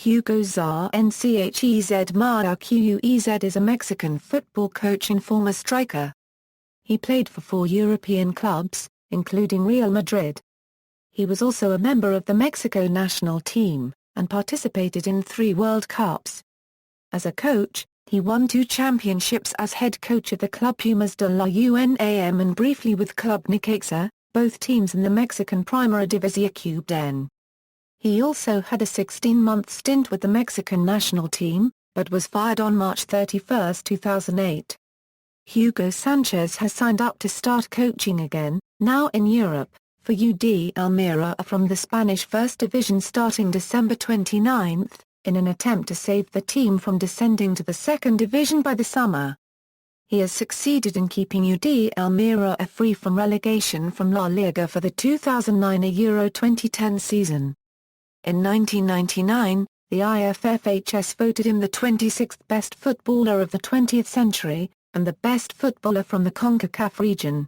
Hugo Sánchez Márquez is a Mexican football coach and former striker. He played for 4 European clubs, including Real Madrid. He was also a member of the Mexico national team, and participated in 3 World Cups. As a coach, he won 2 championships as head coach of the club Pumas de la UNAM and briefly with Club Necaxa, both teams in the Mexican Primera División. He also had a 16-month stint with the Mexican national team, but was fired on March 31, 2008. Hugo Sanchez has signed up to start coaching again, now in Europe, for UD Almería from the Spanish First Division starting December 29, in an attempt to save the team from descending to the Second Division by the summer. He has succeeded in keeping UD Almería free from relegation from La Liga for the 2009 Euro 2010 season. In 1999, the IFFHS voted him the 26th best footballer of the 20th century, and the best footballer from the CONCACAF region.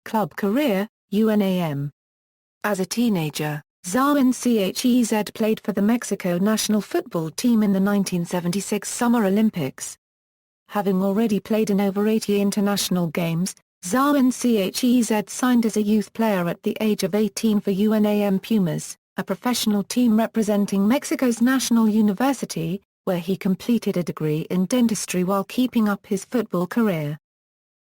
Club career, UNAM. As a teenager, Sánchez played for the Mexico national football team in the 1976 Summer Olympics. Having already played in over 80 international games, Sánchez signed as a youth player at the age of 18 for UNAM Pumas, a professional team representing Mexico's National University, where he completed a degree in dentistry while keeping up his football career.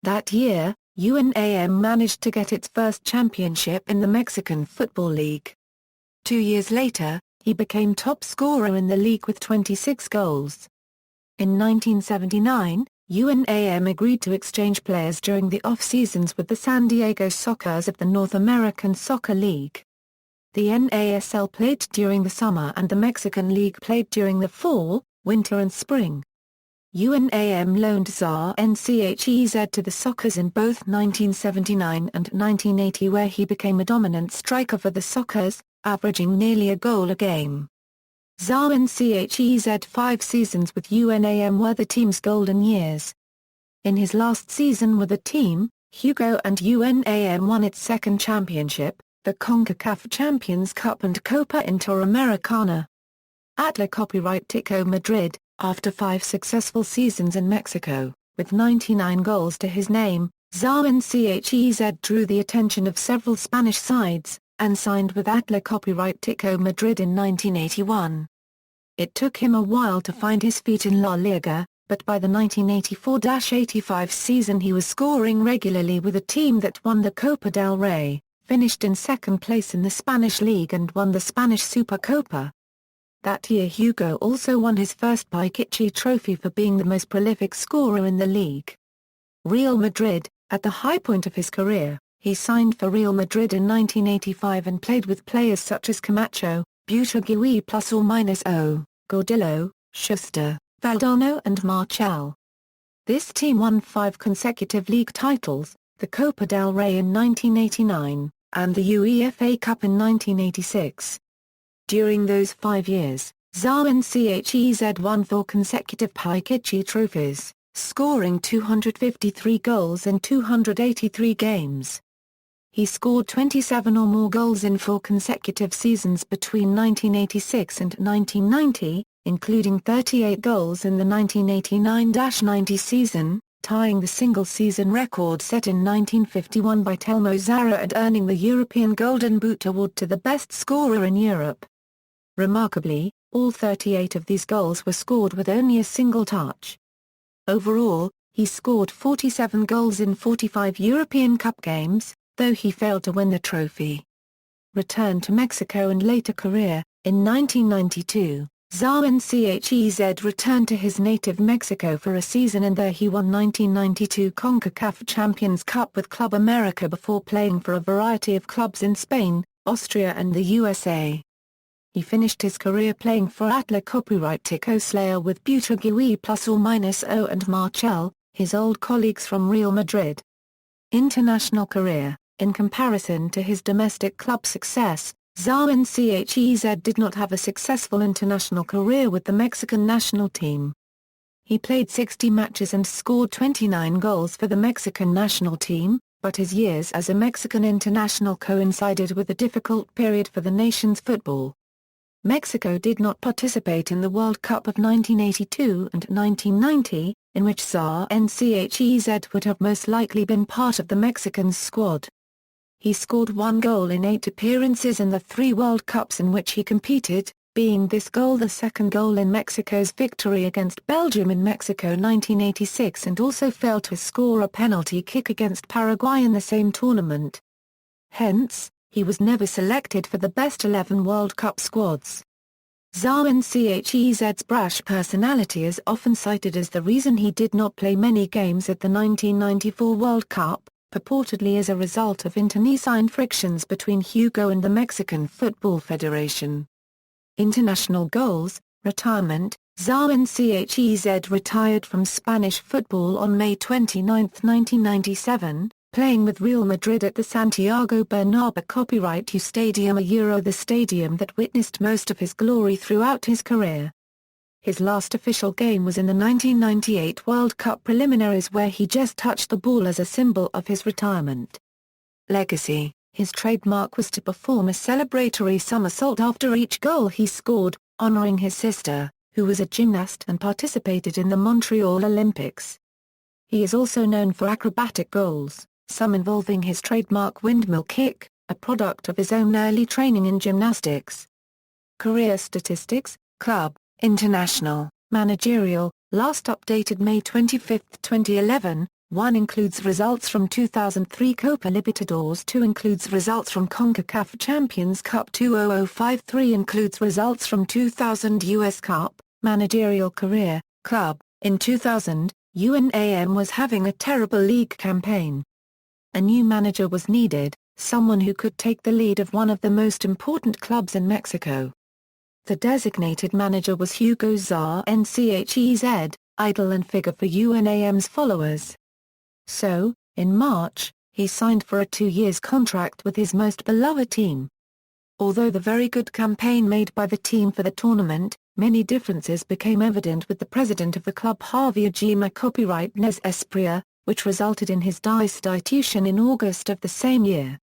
That year, UNAM managed to get its first championship in the Mexican Football League. 2 years later, he became top scorer in the league with 26 goals. In 1979, UNAM agreed to exchange players during the off-seasons with the San Diego Sockers of the North American Soccer League. The NASL played during the summer and the Mexican League played during the fall, winter and spring. UNAM loaned Sánchez to the Sockers in both 1979 and 1980 where he became a dominant striker for the Sockers, averaging nearly a goal a game. Sánchez 5 seasons with UNAM were the team's golden years. In his last season with the team, Hugo and UNAM won its second championship, the CONCACAF Champions Cup and Copa Interamericana. Atlético Madrid, after 5 successful seasons in Mexico, with 99 goals to his name, Sánchez drew the attention of several Spanish sides, and signed with Atlético Madrid in 1981. It took him a while to find his feet in La Liga, but by the 1984-85 season he was scoring regularly with a team that won the Copa del Rey, finished in second place in the Spanish League and won the Spanish Supercopa. That year Hugo also won his first Pichichi trophy for being the most prolific scorer in the league. Real Madrid, at the high point of his career, he signed for Real Madrid in 1985 and played with players such as Camacho, Buitragueño ±0, Gordillo, Schuster, Valdano and Marchal. This team won 5 consecutive league titles, the Copa del Rey in 1989, and the UEFA Cup in 1986. During those 5 years, Sánchez won 4 consecutive Pichichi trophies, scoring 253 goals in 283 games. He scored 27 or more goals in 4 consecutive seasons between 1986 and 1990, including 38 goals in the 1989-90 season, tying the single-season record set in 1951 by Telmo Zarra and earning the European Golden Boot award to the best scorer in Europe. Remarkably, all 38 of these goals were scored with only a single touch. Overall, he scored 47 goals in 45 European Cup games, though he failed to win the trophy. Returned to Mexico and later career, in 1992, Sánchez returned to his native Mexico for a season and there he won 1992 CONCACAF Champions Cup with Club America before playing for a variety of clubs in Spain, Austria and the USA. He finished his career playing for Atlético Slayer with Buitragueño ±0 and Marchal, his old colleagues from Real Madrid. International career. In comparison to his domestic club success, Sánchez did not have a successful international career with the Mexican national team. He played 60 matches and scored 29 goals for the Mexican national team, but his years as a Mexican international coincided with a difficult period for the nation's football. Mexico did not participate in the World Cup of 1982 and 1990, in which Sanchez would have most likely been part of the Mexican squad. He scored 1 goal in 8 appearances in the 3 World Cups in which he competed, being this goal the second goal in Mexico's victory against Belgium in Mexico 1986, and also failed to score a penalty kick against Paraguay in the same tournament. Hence, he was never selected for the best 11 World Cup squads. Sanchez's brash personality is often cited as the reason he did not play many games at the 1994 World Cup, purportedly as a result of internecine frictions between Hugo and the Mexican Football Federation. International goals, retirement. Sanchez retired from Spanish football on May 29, 1997, playing with Real Madrid at the Santiago Bernabeu Copyright U Stadium, the stadium that witnessed most of his glory throughout his career. His last official game was in the 1998 World Cup preliminaries, where he just touched the ball as a symbol of his retirement. Legacy. His trademark was to perform a celebratory somersault after each goal he scored, honoring his sister, who was a gymnast and participated in the Montreal Olympics. He is also known for acrobatic goals, some involving his trademark windmill kick, a product of his own early training in gymnastics. Career statistics, club, international, managerial, last updated May 25, 2011, 1 includes results from 2003 Copa Libertadores, 2 includes results from CONCACAF Champions Cup, 2005-3 includes results from 2000 US Cup. Managerial career, club. In 2000, UNAM was having a terrible league campaign. A new manager was needed, someone who could take the lead of one of the most important clubs in Mexico. The designated manager was Hugo Sánchez, idol and figure for UNAM's followers. So, in March, he signed for a 2-year contract with his most beloved team. Although the very good campaign made by the team for the tournament, many differences became evident with the president of the club, Javier Gima copyright Nes Espria, which resulted in his destitution in August of the same year.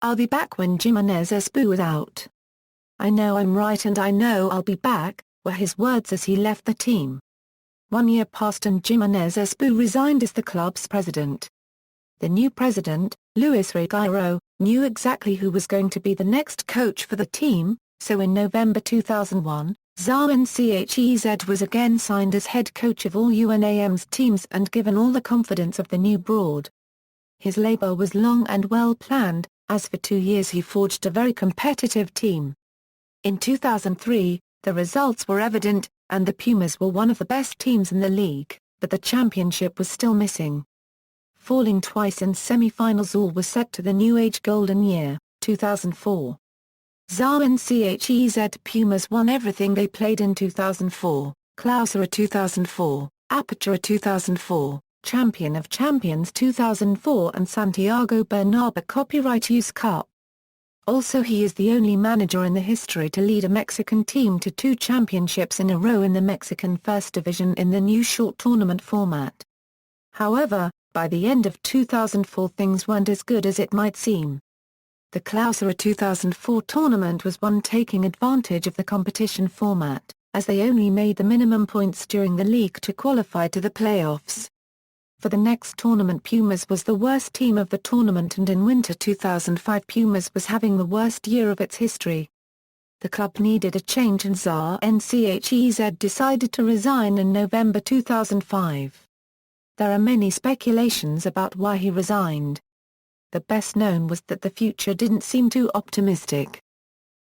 "I'll be back when Jimenez Espu is out. I know I'm right and I know I'll be back," were his words as he left the team. 1 year passed and Jimenez Espu resigned as the club's president. The new president, Luis Regueiro, knew exactly who was going to be the next coach for the team, so in November 2001, Sanchez was again signed as head coach of all UNAM's teams and given all the confidence of the new broad. His labor was long and well planned, as for 2 years he forged a very competitive team. In 2003, the results were evident, and the Pumas were one of the best teams in the league, but the championship was still missing. Falling twice in semi-finals, all was set to the new age golden year, 2004. Sanchez Pumas won everything they played in 2004, Clausura 2004, Apertura 2004, Champion of Champions 2004 and Santiago Bernabeu Copyright Use Cup. Also, he is the only manager in the history to lead a Mexican team to 2 championships in a row in the Mexican First Division in the new short tournament format. However, by the end of 2004 things weren't as good as it might seem. The Clausura 2004 tournament was won taking advantage of the competition format, as they only made the minimum points during the league to qualify to the playoffs. For the next tournament, Pumas was the worst team of the tournament, and in winter 2005 Pumas was having the worst year of its history. The club needed a change and Sanchez decided to resign in November 2005. There are many speculations about why he resigned. The best known was that the future didn't seem too optimistic.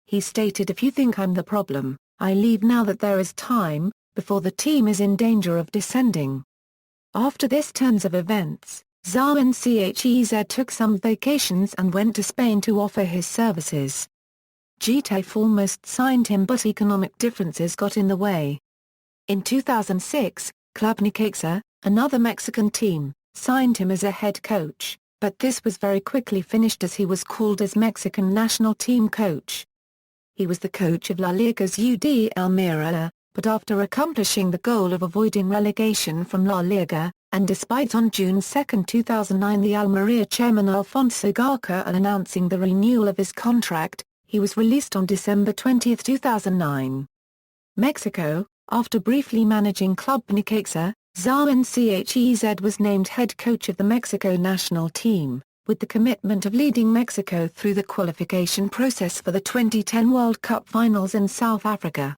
He stated, "If you think I'm the problem, I leave now that there is time, before the team is in danger of descending." After this turns of events, Sanchez took some vacations and went to Spain to offer his services. Getafe almost signed him, but economic differences got in the way. In 2006, Club Necaxa, another Mexican team, signed him as a head coach, but this was very quickly finished as he was called as Mexican national team coach. He was the coach of La Liga's UD Almería, but after accomplishing the goal of avoiding relegation from La Liga, and despite on June 2, 2009 the Almería chairman Alfonso Garca announcing the renewal of his contract, He was released on December 20, 2009. Mexico. After briefly managing Club Necaxa, Sanchez was named head coach of the Mexico national team, with the commitment of leading Mexico through the qualification process for the 2010 World Cup finals in South Africa.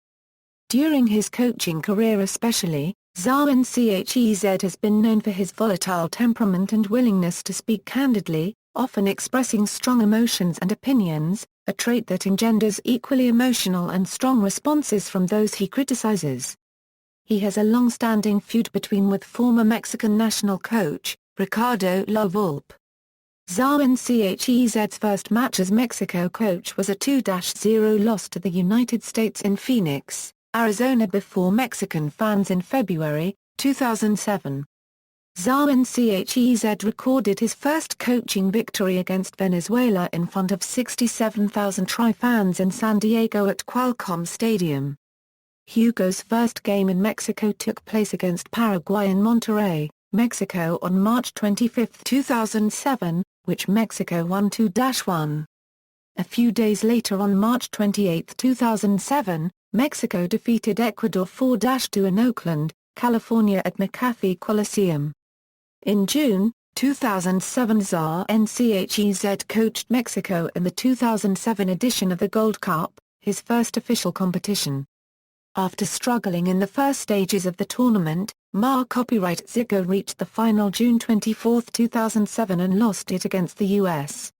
During his coaching career especially, Sanchez has been known for his volatile temperament and willingness to speak candidly, often expressing strong emotions and opinions, a trait that engenders equally emotional and strong responses from those he criticizes. He has a long-standing feud with former Mexican national coach, Ricardo La Volpe. Sanchez's first match as Mexico coach was a 2-0 loss to the United States in Phoenix, Arizona before Mexican fans in February 2007. Sanchez recorded his first coaching victory against Venezuela in front of 67,000 Tri-fans in San Diego at Qualcomm Stadium. Hugo's first game in Mexico took place against Paraguay in Monterrey, Mexico on March 25, 2007, which Mexico won 2-1. A few days later on March 28, 2007, Mexico defeated Ecuador 4-2 in Oakland, California at McAfee Coliseum. In June 2007, Sanchez coached Mexico in the 2007 edition of the Gold Cup, his first official competition. After struggling in the first stages of the tournament, copyright Zico reached the final June 24, 2007 and lost it against the U.S.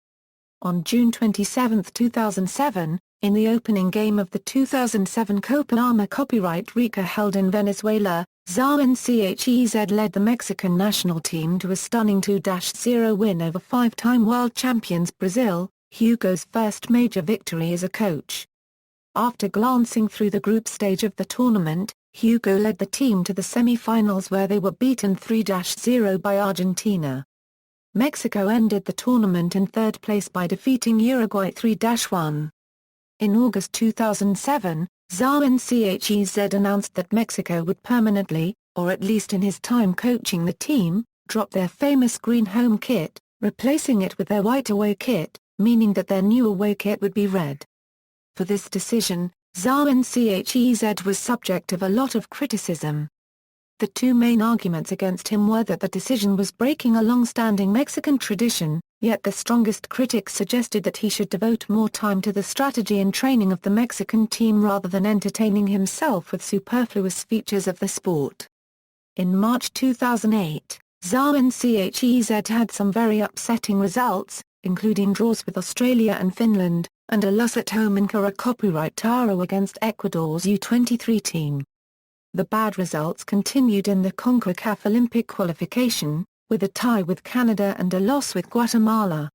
On June 27, 2007, in the opening game of the 2007 Copa Ama Copyright Rica held in Venezuela, Sanchez led the Mexican national team to a stunning 2-0 win over five-time world champions Brazil, Hugo's first major victory as a coach. After glancing through the group stage of the tournament, Hugo led the team to the semi-finals where they were beaten 3-0 by Argentina. Mexico ended the tournament in third place by defeating Uruguay 3-1. In August 2007, Sanchez announced that Mexico would permanently, or at least in his time coaching the team, drop their famous green home kit, replacing it with their white away kit, meaning that their new away kit would be red. For this decision, Sanchez was subject of a lot of criticism. The two main arguments against him were that the decision was breaking a long-standing Mexican tradition, yet the strongest critics suggested that he should devote more time to the strategy and training of the Mexican team rather than entertaining himself with superfluous features of the sport. In March 2008, Sanchez had some very upsetting results, including draws with Australia and Finland, and a loss at home in Querétaro against Ecuador's U23 team. The bad results continued in the CONCACAF Olympic qualification, with a tie with Canada and a loss with Guatemala.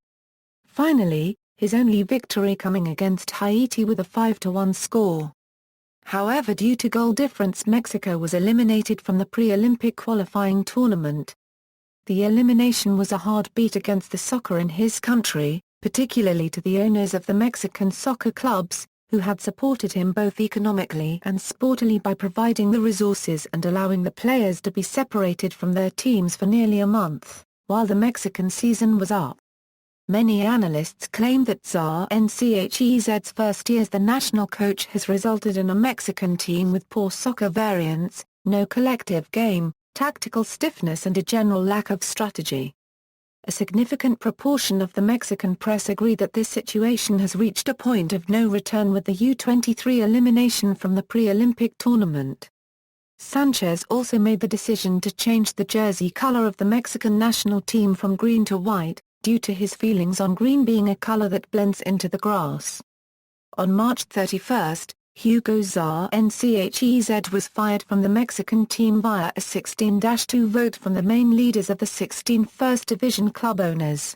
Finally, his only victory coming against Haiti with a 5-1 score. However, due to goal difference, Mexico was eliminated from the pre-Olympic qualifying tournament. The elimination was a hard beat against the soccer in his country, particularly to the owners of the Mexican soccer clubs, who had supported him both economically and sportively by providing the resources and allowing the players to be separated from their teams for nearly a month, while the Mexican season was up. Many analysts claim that Sanchez's first year as the national coach has resulted in a Mexican team with poor soccer variance, no collective game, tactical stiffness and a general lack of strategy. A significant proportion of the Mexican press agree that this situation has reached a point of no return with the U23 elimination from the pre-Olympic tournament. Sanchez also made the decision to change the jersey color of the Mexican national team from green to white, due to his feelings on green being a color that blends into the grass. On March 31, Hugo Sanchez was fired from the Mexican team via a 16-2 vote from the main leaders of the 16 First Division club owners.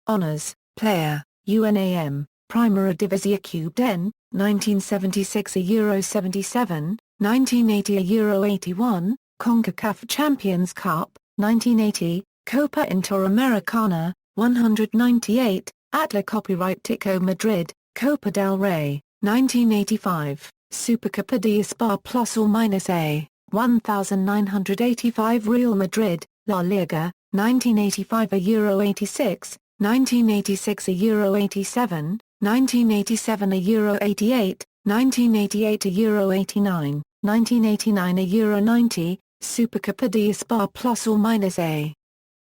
Honors, Player, UNAM, Primera División, 1976 Euro 77, 1980 Euro 81, CONCACAF Champions Cup, 1980, Copa Interamericana, 198, Atla Copyright Tico Madrid, Copa del Rey, 1985, Supercopa de España +or-A, 1985 Real Madrid, La Liga, 1985 Euro 86, 1986 Euro 87, 1987 Euro 88, 1988 Euro 89, 1989 Euro 90, Supercopa de Espanha plus or minus A.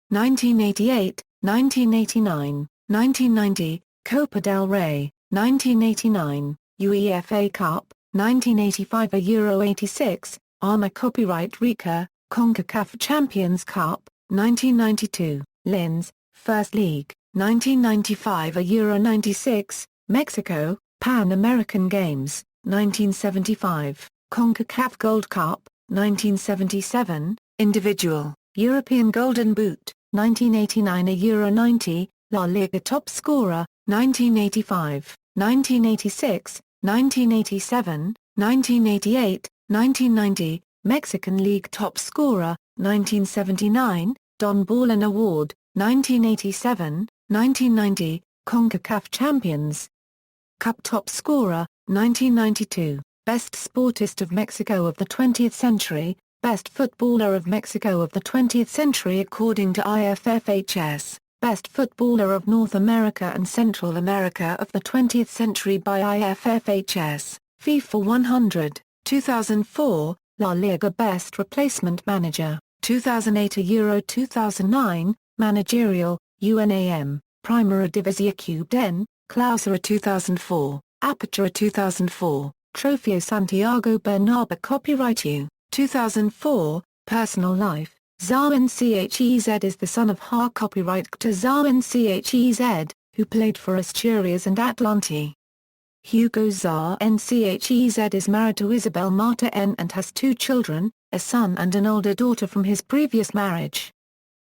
1988, 1989, 1990, Copa del Rey, 1989, UEFA Cup, 1985 Euro 86, AMA Copyright Rica, CONCACAF Champions Cup, 1992, Linz, First League, 1995 Euro 96, Mexico, Pan American Games, 1975, CONCACAF Gold Cup, 1977, Individual, European Golden Boot, 1989 Euro 90, La Liga Top Scorer, 1985, 1986, 1987, 1988, 1990, Mexican League Top Scorer, 1979, Don Ballon Award, 1987, 1990, CONCACAF Champions Cup Top Scorer, 1992, Best Sportist of Mexico of the 20th Century, Best Footballer of Mexico of the 20th Century according to IFFHS, Best Footballer of North America and Central America of the 20th Century by IFFHS, FIFA 100, 2004, La Liga Best Replacement Manager, 2008 Euro 2009, Managerial, UNAM, Primera División, Clausura 2004, Apertura 2004, Trofeo Santiago Bernabeu Copyright U, 2004, Personal Life, ßantʃes is the son of Ha copyright to ßantʃes, who played for Asturias and Atlante. Hugo Sánchez is married to Isabel Marta N and has 2 children, a son and an older daughter from his previous marriage.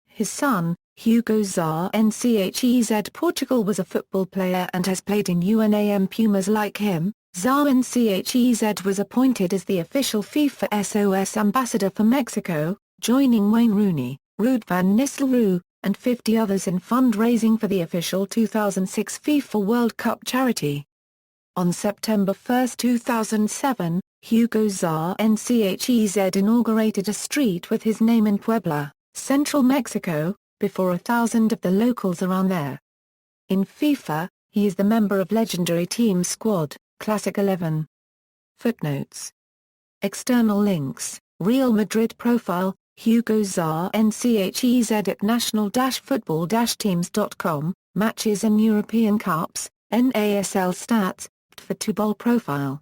His son, Hugo Sánchez Portugal was a football player and has played in UNAM Pumas like him. Sánchez was appointed as the official FIFA SOS ambassador for Mexico, joining Wayne Rooney, Ruud van Nistelrooy, and 50 others in fundraising for the official 2006 FIFA World Cup charity. On September 1, 2007, Hugo Sánchez inaugurated a street with his name in Puebla, central Mexico, before 1,000 of the locals around there. In FIFA, he is the member of legendary Team Squad, Classic 11. Footnotes. External links, Real Madrid profile, Hugo Sánchez at national-football-teams.com, matches and European Cups, NASL stats, for Tubol profile.